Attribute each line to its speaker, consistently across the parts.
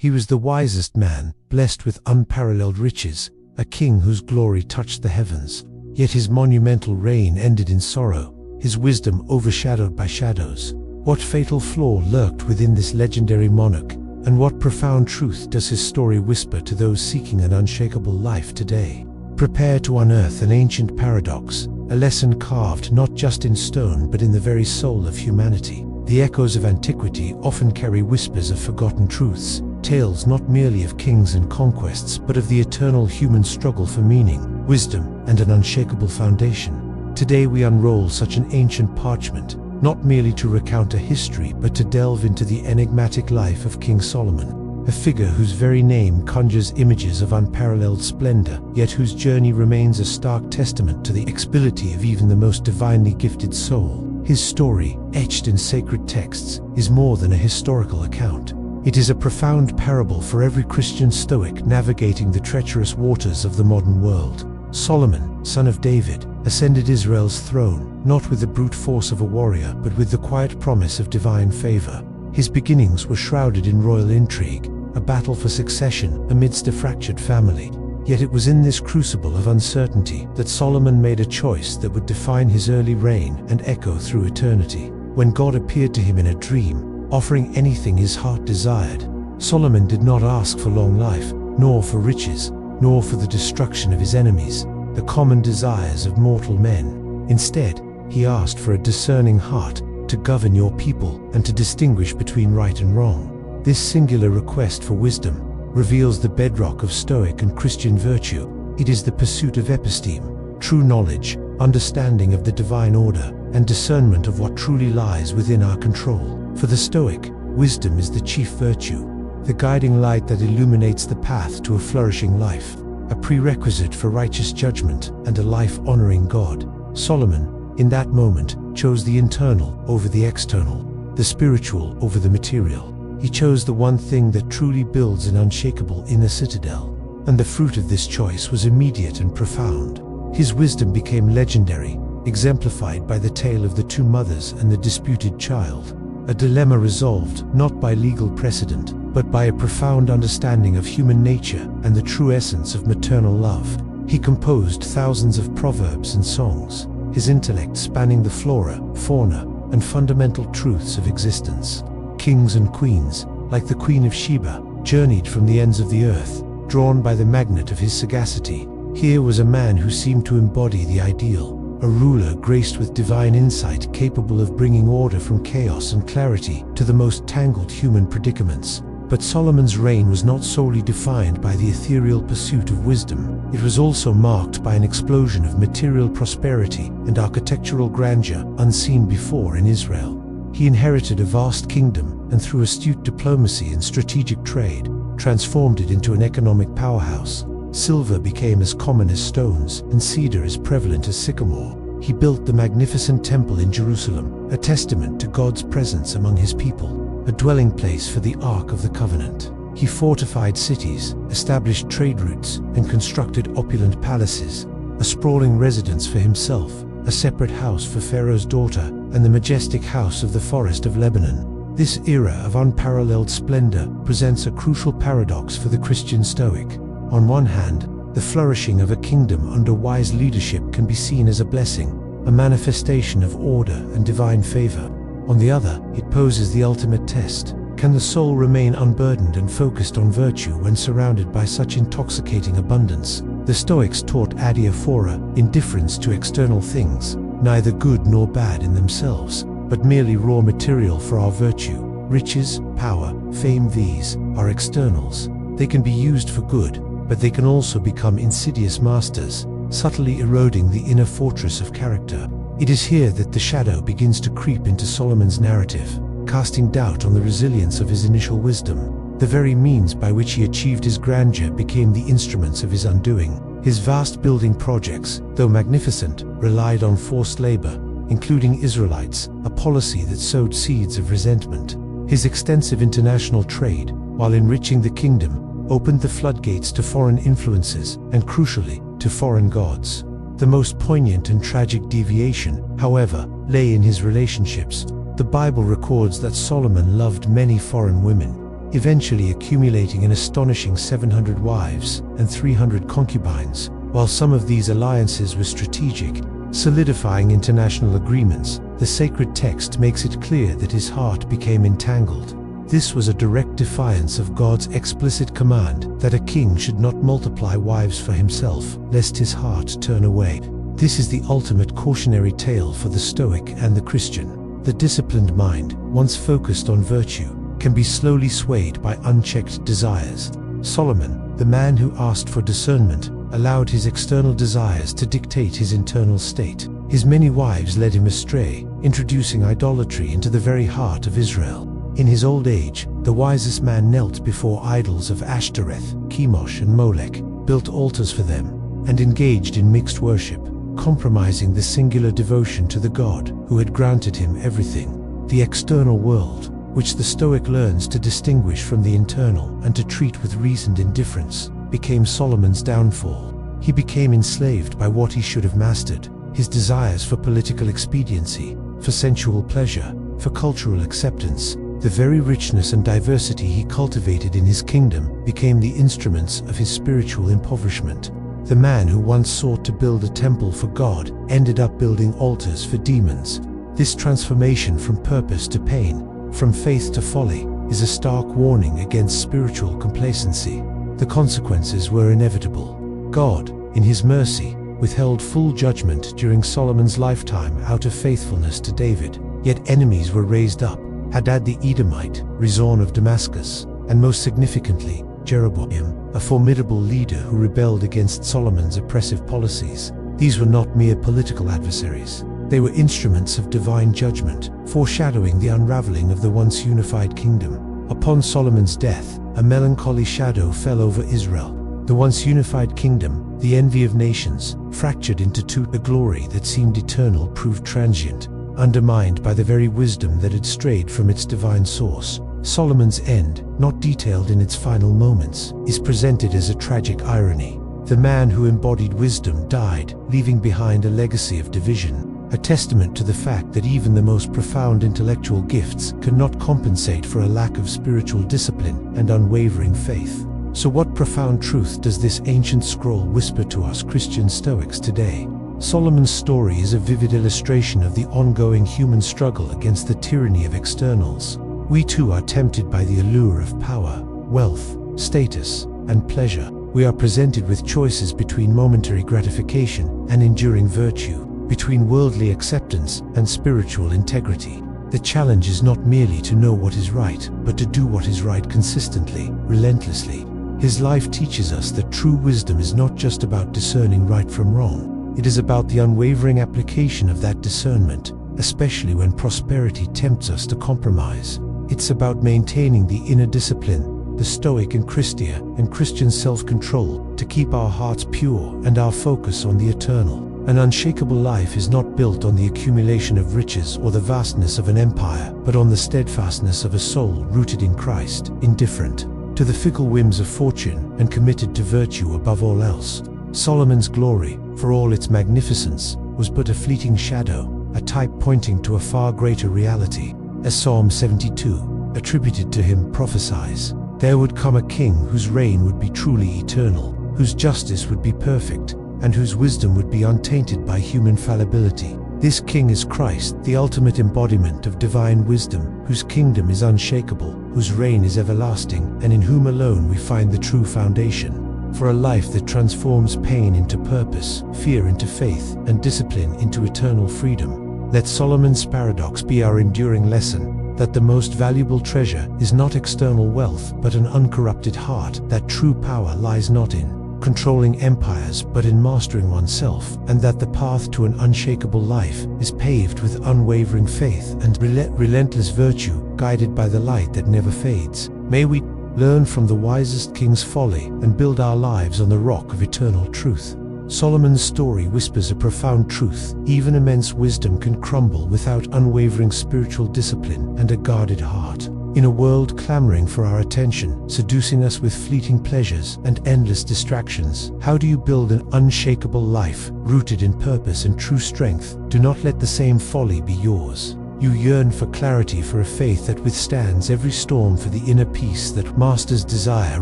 Speaker 1: He was the wisest man, blessed with unparalleled riches, a king whose glory touched the heavens. Yet his monumental reign ended in sorrow, his wisdom overshadowed by shadows. What fatal flaw lurked within this legendary monarch, and what profound truth does his story whisper to those seeking an unshakable life today? Prepare to unearth an ancient paradox, a lesson carved not just in stone but in the very soul of humanity. The echoes of antiquity often carry whispers of forgotten truths, tales not merely of kings and conquests but of the eternal human struggle for meaning, wisdom, and an unshakable foundation. Today we unroll such an ancient parchment, not merely to recount a history but to delve into the enigmatic life of King Solomon, a figure whose very name conjures images of unparalleled splendor, yet whose journey remains a stark testament to the expility of even the most divinely gifted soul. His story, etched in sacred texts, is more than a historical account. It is a profound parable for every Christian Stoic navigating the treacherous waters of the modern world. Solomon, son of David, ascended Israel's throne, not with the brute force of a warrior, but with the quiet promise of divine favor. His beginnings were shrouded in royal intrigue, a battle for succession amidst a fractured family. Yet it was in this crucible of uncertainty that Solomon made a choice that would define his early reign and echo through eternity. When God appeared to him in a dream, offering anything his heart desired, Solomon did not ask for long life, nor for riches, nor for the destruction of his enemies, the common desires of mortal men. Instead, he asked for a discerning heart to govern your people and to distinguish between right and wrong. This singular request for wisdom reveals the bedrock of Stoic and Christian virtue. It is the pursuit of episteme, true knowledge, understanding of the divine order, and discernment of what truly lies within our control. For the Stoic, wisdom is the chief virtue, the guiding light that illuminates the path to a flourishing life, a prerequisite for righteous judgment and a life honoring God. Solomon, in that moment, chose the internal over the external, the spiritual over the material. He chose the one thing that truly builds an unshakable inner citadel, and the fruit of this choice was immediate and profound. His wisdom became legendary, exemplified by the tale of the two mothers and the disputed child, a dilemma resolved not by legal precedent, but by a profound understanding of human nature and the true essence of maternal love. He composed thousands of proverbs and songs, his intellect spanning the flora, fauna, and fundamental truths of existence. Kings and queens, like the Queen of Sheba, journeyed from the ends of the earth, drawn by the magnet of his sagacity. Here was a man who seemed to embody the ideal, a ruler graced with divine insight capable of bringing order from chaos and clarity to the most tangled human predicaments. But Solomon's reign was not solely defined by the ethereal pursuit of wisdom. It was also marked by an explosion of material prosperity and architectural grandeur unseen before in Israel. He inherited a vast kingdom and through astute diplomacy and strategic trade, transformed it into an economic powerhouse. Silver became as common as stones and cedar as prevalent as sycamore. He built the magnificent temple in Jerusalem, a testament to God's presence among his people, a dwelling place for the Ark of the Covenant. He fortified cities, established trade routes, and constructed opulent palaces, a sprawling residence for himself, a separate house for Pharaoh's daughter, and the majestic house of the forest of Lebanon. This era of unparalleled splendor presents a crucial paradox for the Christian Stoic. On one hand, the flourishing of a kingdom under wise leadership can be seen as a blessing, a manifestation of order and divine favor. On the other, it poses the ultimate test. Can the soul remain unburdened and focused on virtue when surrounded by such intoxicating abundance? The Stoics taught adiaphora, indifference to external things, neither good nor bad in themselves, but merely raw material for our virtue. Riches, power, fame, these are externals. They can be used for good, but they can also become insidious masters, subtly eroding the inner fortress of character. It is here that the shadow begins to creep into Solomon's narrative, casting doubt on the resilience of his initial wisdom. The very means by which he achieved his grandeur became the instruments of his undoing. His vast building projects, though magnificent, relied on forced labor, including Israelites, a policy that sowed seeds of resentment. His extensive international trade, while enriching the kingdom, opened the floodgates to foreign influences and, crucially, to foreign gods. The most poignant and tragic deviation, however, lay in his relationships. The Bible records that Solomon loved many foreign women. eventually accumulating an astonishing 700 wives and 300 concubines. While some of these alliances were strategic, solidifying international agreements, the sacred text makes it clear that his heart became entangled. This was a direct defiance of God's explicit command that a king should not multiply wives for himself, lest his heart turn away. This is the ultimate cautionary tale for the Stoic and the Christian. The disciplined mind, once focused on virtue, can be slowly swayed by unchecked desires. Solomon, the man who asked for discernment, allowed his external desires to dictate his internal state. His many wives led him astray, introducing idolatry into the very heart of Israel. In his old age, the wisest man knelt before idols of Ashtoreth, Chemosh, and Molech, built altars for them, and engaged in mixed worship, compromising the singular devotion to the God who had granted him everything. The external world, which the Stoic learns to distinguish from the internal and to treat with reasoned indifference, became Solomon's downfall. He became enslaved by what he should have mastered: his desires for political expediency, for sensual pleasure, for cultural acceptance. The very richness and diversity he cultivated in his kingdom became the instruments of his spiritual impoverishment. The man who once sought to build a temple for God ended up building altars for demons. This transformation from purpose to pain, from faith to folly, is a stark warning against spiritual complacency. The consequences were inevitable. God, in his mercy, withheld full judgment during Solomon's lifetime out of faithfulness to David. Yet enemies were raised up: Hadad the Edomite, Rezon of Damascus, and most significantly, Jeroboam, a formidable leader who rebelled against Solomon's oppressive policies. These were not mere political adversaries. They were instruments of divine judgment, foreshadowing the unraveling of the once unified kingdom. Upon Solomon's death, a melancholy shadow fell over Israel. The once unified kingdom, the envy of nations, fractured into two. The glory that seemed eternal proved transient, undermined by the very wisdom that had strayed from its divine source. Solomon's end, not detailed in its final moments, is presented as a tragic irony. The man who embodied wisdom died, leaving behind a legacy of division, a testament to the fact that even the most profound intellectual gifts cannot compensate for a lack of spiritual discipline and unwavering faith. So what profound truth does this ancient scroll whisper to us Christian Stoics today? Solomon's story is a vivid illustration of the ongoing human struggle against the tyranny of externals. We too are tempted by the allure of power, wealth, status, and pleasure. We are presented with choices between momentary gratification and enduring virtue, between worldly acceptance and spiritual integrity. The challenge is not merely to know what is right, but to do what is right consistently, relentlessly. His life teaches us that true wisdom is not just about discerning right from wrong. It is about the unwavering application of that discernment, especially when prosperity tempts us to compromise. It's about maintaining the inner discipline, the Stoic and Christian self-control, to keep our hearts pure and our focus on the eternal. An unshakable life is not built on the accumulation of riches or the vastness of an empire, but on the steadfastness of a soul rooted in Christ, indifferent to the fickle whims of fortune and committed to virtue above all else. Solomon's glory, for all its magnificence, was but a fleeting shadow, a type pointing to a far greater reality. As Psalm 72, attributed to him, prophesies, there would come a king whose reign would be truly eternal, whose justice would be perfect, and whose wisdom would be untainted by human fallibility. This king is Christ, the ultimate embodiment of divine wisdom, whose kingdom is unshakable, whose reign is everlasting, and in whom alone we find the true foundation for a life that transforms pain into purpose, fear into faith, and discipline into eternal freedom. Let Solomon's paradox be our enduring lesson, that the most valuable treasure is not external wealth, but an uncorrupted heart, that true power lies not in controlling empires, but in mastering oneself, and that the path to an unshakable life is paved with unwavering faith and relentless virtue, guided by the light that never fades. May we learn from the wisest king's folly and build our lives on the rock of eternal truth. Solomon's story whispers a profound truth: even immense wisdom can crumble without unwavering spiritual discipline and a guarded heart. In a world clamoring for our attention, seducing us with fleeting pleasures and endless distractions, how do you build an unshakable life, rooted in purpose and true strength? Do not let the same folly be yours. You yearn for clarity, for a faith that withstands every storm, for the inner peace that masters desire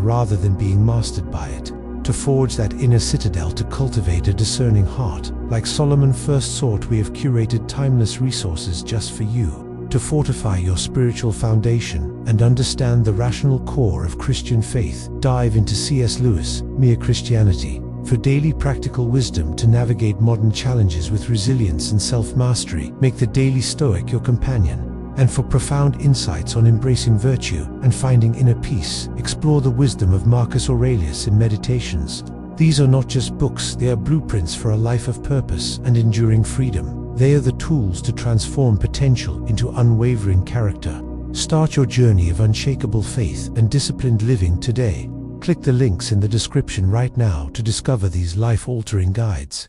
Speaker 1: rather than being mastered by it. To forge that inner citadel, to cultivate a discerning heart. Like Solomon first sought, we have curated timeless resources just for you. To fortify your spiritual foundation and understand the rational core of Christian faith, dive into C.S. Lewis' Mere Christianity. For daily practical wisdom to navigate modern challenges with resilience and self-mastery, make the Daily Stoic your companion. And for profound insights on embracing virtue and finding inner peace, explore the wisdom of Marcus Aurelius in Meditations. These are not just books, they are blueprints for a life of purpose and enduring freedom. They are the tools to transform potential into unwavering character. Start your journey of unshakable faith and disciplined living today. Click the links in the description right now to discover these life-altering guides.